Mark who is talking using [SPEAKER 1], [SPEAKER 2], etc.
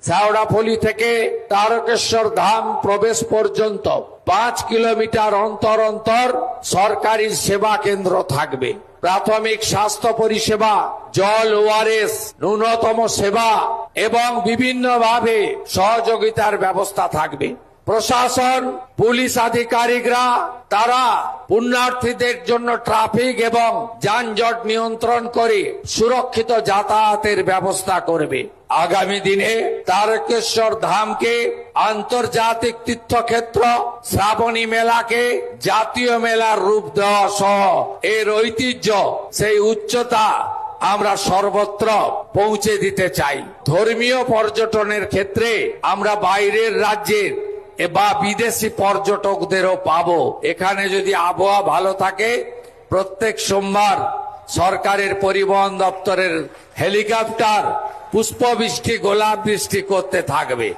[SPEAKER 1] শেওড়াফুলি থেকে তারকেশ্বর ধাম প্রবেশ পর্যন্ত 5 কিলোমিটার অন্তর অন্তর সরকারি সেবা কেন্দ্র থাকবে। প্রাথমিক স্বাস্থ্য পরিষেবা, জল, ওআরএস, ন্যূনতম সেবা এবং বিভিন্নভাবে সহযোগিতার ব্যবস্থা থাকবে। প্রশাসন, পুলিশ আধিকারিকরা তারা পুণ্যার্থীদের জন্য ট্রাফিক এবং যানজট নিয়ন্ত্রণ করে সুরক্ষিত যাতায়াতের ব্যবস্থা করবে। আগামী দিনে তারকেশ্বর ধামকে আন্তর্জাতিক তীর্থক্ষেত্র, শ্রাবণী মেলাকে জাতীয় মেলার রূপ দেওয়া সহ এর ঐতিহ্য, সেই উচ্চতা আমরা সর্বত্র পৌঁছে দিতে চাই। ধর্মীয় পর্যটনের ক্ষেত্রে আমরা বাইরের রাজ্যের বা বিদেশি পর্যটকদেরও পাবো। এখানে যদি আবহাওয়া ভালো থাকে, প্রত্যেক সোমবার সরকারের পরিবহন দপ্তরের হেলিকপ্টার পুষ্পবৃষ্টি, গোলাপ বৃষ্টি করতে থাকবে।